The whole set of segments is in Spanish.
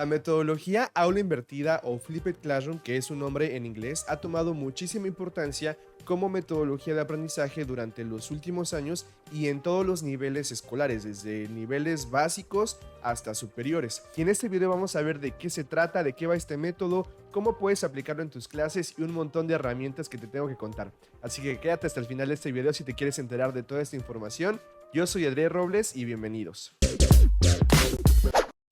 La metodología aula invertida o Flipped Classroom, que es su nombre en inglés, ha tomado muchísima importancia como metodología de aprendizaje durante los últimos años y en todos los niveles escolares, desde niveles básicos hasta superiores. Y en este video vamos a ver de qué se trata, de qué va este método, cómo puedes aplicarlo en tus clases y un montón de herramientas que te tengo que contar. Así que quédate hasta el final de este video si te quieres enterar de toda esta información. Yo soy Adrián Robles y bienvenidos.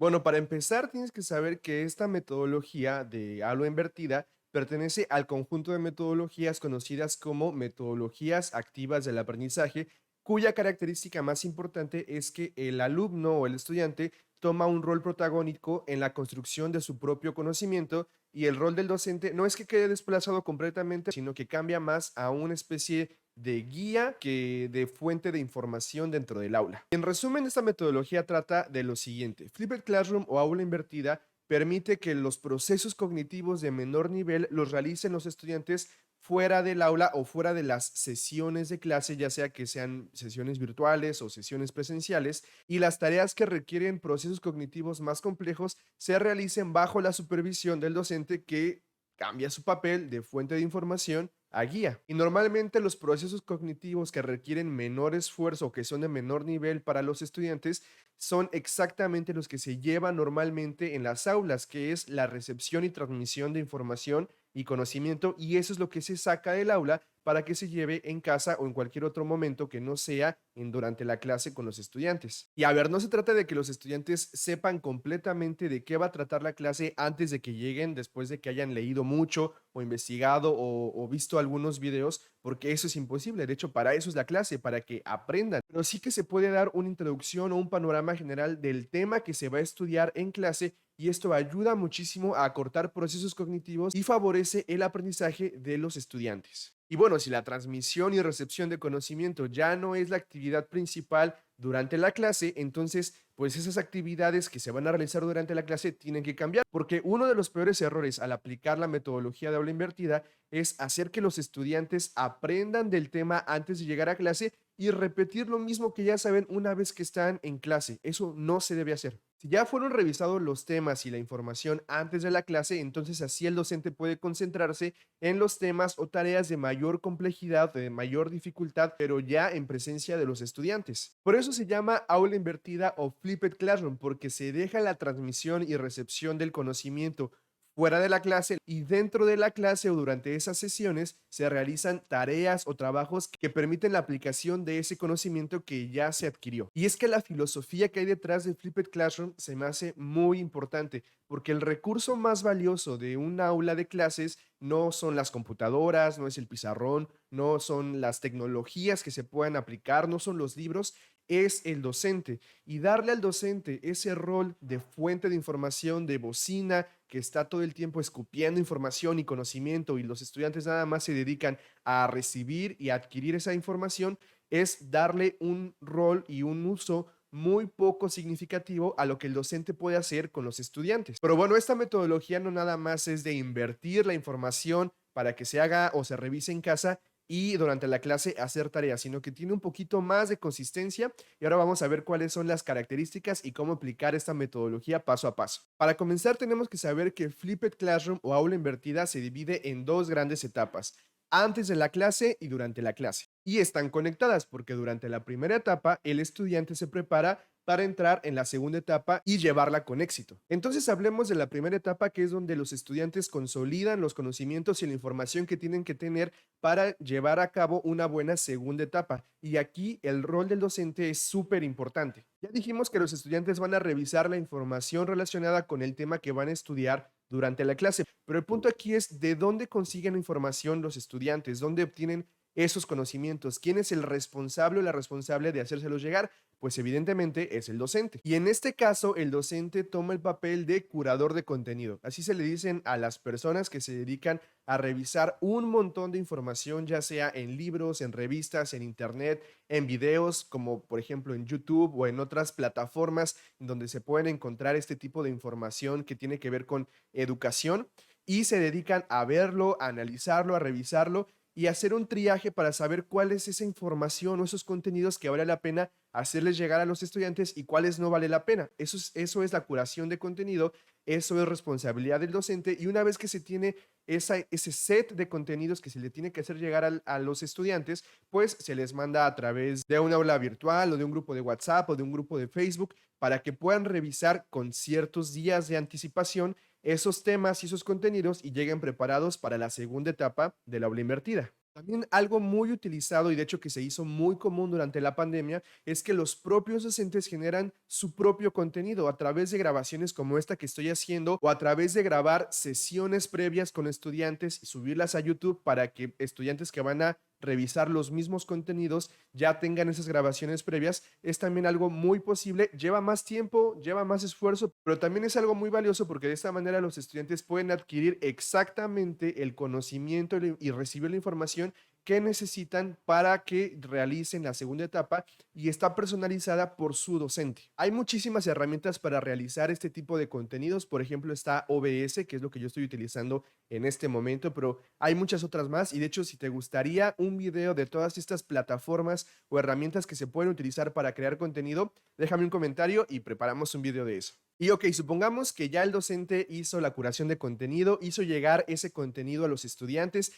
Bueno, para empezar, tienes que saber que esta metodología de aula invertida pertenece al conjunto de metodologías conocidas como metodologías activas del aprendizaje, cuya característica más importante es que el alumno o el estudiante toma un rol protagónico en la construcción de su propio conocimiento y el rol del docente no es que quede desplazado completamente, sino que cambia más a una especie de guía que de fuente de información dentro del aula. En resumen, esta metodología trata de lo siguiente. Flipped Classroom o aula invertida permite que los procesos cognitivos de menor nivel los realicen los estudiantes fuera del aula o fuera de las sesiones de clase, ya sea que sean sesiones virtuales o sesiones presenciales, y las tareas que requieren procesos cognitivos más complejos se realicen bajo la supervisión del docente que cambia su papel de fuente de información a guía. Y normalmente los procesos cognitivos que requieren menor esfuerzo o que son de menor nivel para los estudiantes son exactamente los que se llevan normalmente en las aulas, que es la recepción y transmisión de información y conocimiento, y eso es lo que se saca del aula para que se lleve en casa o en cualquier otro momento que no sea durante la clase con los estudiantes. Y a ver, no se trata de que los estudiantes sepan completamente de qué va a tratar la clase antes de que lleguen, después de que hayan leído mucho o investigado o visto algunos videos, porque eso es imposible. De hecho, para eso es la clase, para que aprendan. Pero sí que se puede dar una introducción o un panorama general del tema que se va a estudiar en clase y esto ayuda muchísimo a acortar procesos cognitivos y favorece el aprendizaje de los estudiantes. Y bueno, si la transmisión y recepción de conocimiento ya no es la actividad principal durante la clase, entonces pues esas actividades que se van a realizar durante la clase tienen que cambiar, porque uno de los peores errores al aplicar la metodología de aula invertida es hacer que los estudiantes aprendan del tema antes de llegar a clase y repetir lo mismo que ya saben una vez que están en clase. Eso no se debe hacer. Si ya fueron revisados los temas y la información antes de la clase, entonces así el docente puede concentrarse en los temas o tareas de mayor complejidad, de mayor dificultad, pero ya en presencia de los estudiantes. Por eso se llama aula invertida o flipped classroom, porque se deja la transmisión y recepción del conocimiento fuera de la clase y dentro de la clase o durante esas sesiones se realizan tareas o trabajos que permiten la aplicación de ese conocimiento que ya se adquirió. Y es que la filosofía que hay detrás de Flipped Classroom se me hace muy importante porque el recurso más valioso de un aula de clases no son las computadoras, no es el pizarrón, no son las tecnologías que se puedan aplicar, no son los libros, es el docente y darle al docente ese rol de fuente de información, de bocina, que está todo el tiempo escupiendo información y conocimiento y los estudiantes nada más se dedican a recibir y a adquirir esa información, es darle un rol y un uso muy poco significativo a lo que el docente puede hacer con los estudiantes. Pero bueno, esta metodología no nada más es de invertir la información para que se haga o se revise en casa y durante la clase hacer tareas, sino que tiene un poquito más de consistencia y ahora vamos a ver cuáles son las características y cómo aplicar esta metodología paso a paso. Para comenzar tenemos que saber que Flipped Classroom o aula invertida se divide en dos grandes etapas, antes de la clase y durante la clase. Y están conectadas porque durante la primera etapa el estudiante se prepara para entrar en la segunda etapa y llevarla con éxito. Entonces hablemos de la primera etapa, que es donde los estudiantes consolidan los conocimientos y la información que tienen que tener para llevar a cabo una buena segunda etapa. Y aquí el rol del docente es súper importante. Ya dijimos que los estudiantes van a revisar la información relacionada con el tema que van a estudiar durante la clase, pero el punto aquí es de dónde consiguen la información los estudiantes, dónde obtienen esos conocimientos, quién es el responsable o la responsable de hacérselos llegar, pues evidentemente es el docente. Y en este caso, el docente toma el papel de curador de contenido. Así se le dicen a las personas que se dedican a revisar un montón de información, ya sea en libros, en revistas, en internet, en videos, como por ejemplo en YouTube o en otras plataformas donde se pueden encontrar este tipo de información que tiene que ver con educación y se dedican a verlo, a analizarlo, a revisarlo y hacer un triaje para saber cuál es esa información o esos contenidos que vale la pena hacerles llegar a los estudiantes y cuáles no vale la pena. Eso es la curación de contenido eso es responsabilidad del docente y una vez que se tiene ese set de contenidos que se le tiene que hacer llegar a los estudiantes, pues se les manda a través de una aula virtual o de un grupo de WhatsApp o de un grupo de Facebook para que puedan revisar con ciertos días de anticipación esos temas y esos contenidos y lleguen preparados para la segunda etapa del aula invertida. También algo muy utilizado y de hecho que se hizo muy común durante la pandemia es que los propios docentes generan su propio contenido a través de grabaciones como esta que estoy haciendo o a través de grabar sesiones previas con estudiantes y subirlas a YouTube para que estudiantes que van a revisar los mismos contenidos ya tengan esas grabaciones previas. Es también algo muy posible, lleva más tiempo, lleva más esfuerzo, pero también es algo muy valioso porque de esta manera los estudiantes pueden adquirir exactamente el conocimiento y recibir la información que necesitan para que realicen la segunda etapa y está personalizada por su docente. Hay muchísimas herramientas para realizar este tipo de contenidos. Por ejemplo, está OBS, que es lo que yo estoy utilizando en este momento, pero hay muchas otras más. Y de hecho, si te gustaría un video de todas estas plataformas o herramientas que se pueden utilizar para crear contenido, déjame un comentario y preparamos un video de eso. Y ok, supongamos que ya el docente hizo la curación de contenido, hizo llegar ese contenido a los estudiantes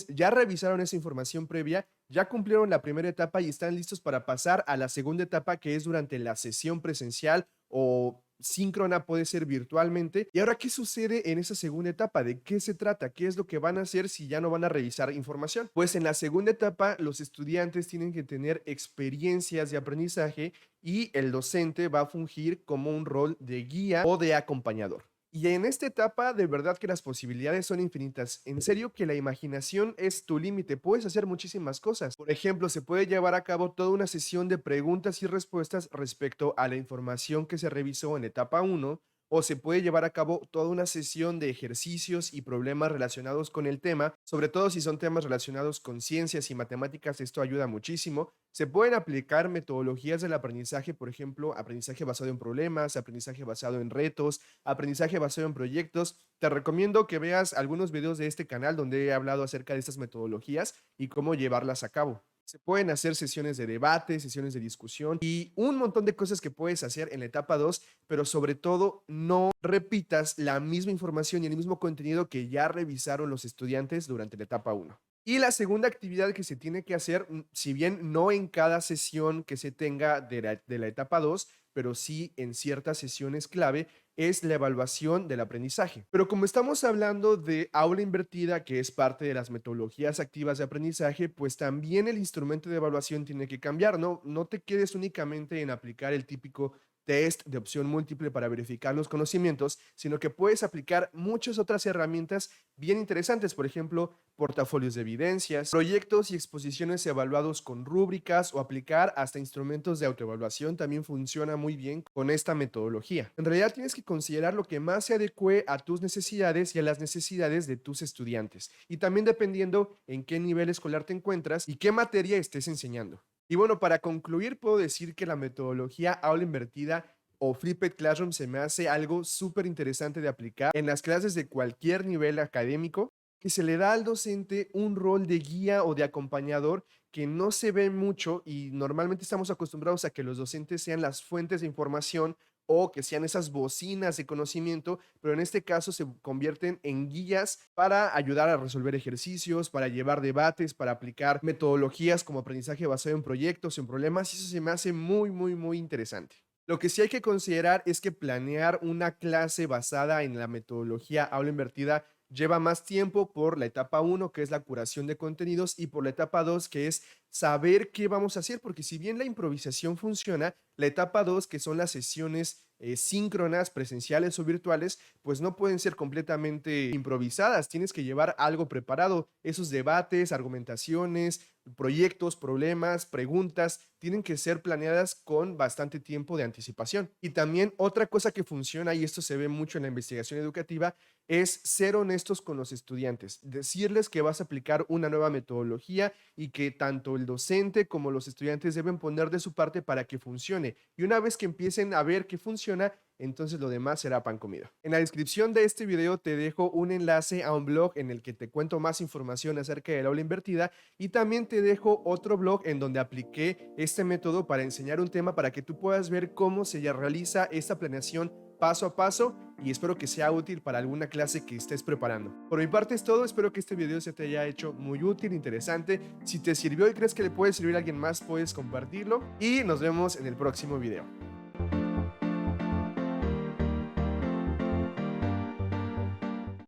ya revisaron esa información previa, ya cumplieron la primera etapa y están listos para pasar a la segunda etapa que es durante la sesión presencial o síncrona, puede ser virtualmente. ¿Y ahora qué sucede en esa segunda etapa? ¿De qué se trata? ¿Qué es lo que van a hacer si ya no van a revisar información? Pues en la segunda etapa los estudiantes tienen que tener experiencias de aprendizaje y el docente va a fungir como un rol de guía o de acompañador. Y en esta etapa, de verdad que las posibilidades son infinitas. En serio que la imaginación es tu límite. Puedes hacer muchísimas cosas. Por ejemplo, se puede llevar a cabo toda una sesión de preguntas y respuestas respecto a la información que se revisó en etapa 1, o se puede llevar a cabo toda una sesión de ejercicios y problemas relacionados con el tema, sobre todo si son temas relacionados con ciencias y matemáticas, esto ayuda muchísimo. Se pueden aplicar metodologías del aprendizaje, por ejemplo, aprendizaje basado en problemas, aprendizaje basado en retos, aprendizaje basado en proyectos. Te recomiendo que veas algunos videos de este canal donde he hablado acerca de estas metodologías y cómo llevarlas a cabo. Se pueden hacer sesiones de debate, sesiones de discusión y un montón de cosas que puedes hacer en la etapa 2, pero sobre todo no repitas la misma información y el mismo contenido que ya revisaron los estudiantes durante la etapa 1. Y la segunda actividad que se tiene que hacer, si bien no en cada sesión que se tenga de la etapa 2, pero sí en ciertas sesiones clave, es la evaluación del aprendizaje. Pero como estamos hablando de aula invertida, que es parte de las metodologías activas de aprendizaje, pues también el instrumento de evaluación tiene que cambiar, ¿no? No te quedes únicamente en aplicar el típico test de opción múltiple para verificar los conocimientos, sino que puedes aplicar muchas otras herramientas bien interesantes, por ejemplo, portafolios de evidencias, proyectos y exposiciones evaluados con rúbricas o aplicar hasta instrumentos de autoevaluación también funciona muy bien con esta metodología. En realidad tienes que considerar lo que más se adecue a tus necesidades y a las necesidades de tus estudiantes y también dependiendo en qué nivel escolar te encuentras y qué materia estés enseñando. Y bueno, para concluir, puedo decir que la metodología aula invertida o Flipped Classroom se me hace algo súper interesante de aplicar en las clases de cualquier nivel académico, que se le da al docente un rol de guía o de acompañador que no se ve mucho y normalmente estamos acostumbrados a que los docentes sean las fuentes de información o que sean esas bocinas de conocimiento, pero en este caso se convierten en guías para ayudar a resolver ejercicios, para llevar debates, para aplicar metodologías como aprendizaje basado en proyectos, en problemas, y eso se me hace muy, muy, muy interesante. Lo que sí hay que considerar es que planear una clase basada en la metodología aula invertida lleva más tiempo por la etapa 1, que es la curación de contenidos, y por la etapa 2, que es saber qué vamos a hacer, porque si bien la improvisación funciona, la etapa 2, que son las sesiones síncronas, presenciales o virtuales, pues no pueden ser completamente improvisadas, tienes que llevar algo preparado, esos debates, argumentaciones, proyectos, problemas, preguntas, tienen que ser planeadas con bastante tiempo de anticipación. Y también otra cosa que funciona, y esto se ve mucho en la investigación educativa, es ser honestos con los estudiantes, decirles que vas a aplicar una nueva metodología y que tanto el docente como los estudiantes deben poner de su parte para que funcione. Y una vez que empiecen a ver que funciona, entonces lo demás será pan comido. En la descripción de este video te dejo un enlace a un blog en el que te cuento más información acerca del aula invertida y también te dejo otro blog en donde apliqué este método para enseñar un tema para que tú puedas ver cómo se ya realiza esta planeación paso a paso y espero que sea útil para alguna clase que estés preparando. Por mi parte es todo, espero que este video se te haya hecho muy útil, interesante. Si te sirvió y crees que le puede servir a alguien más, puedes compartirlo y nos vemos en el próximo video.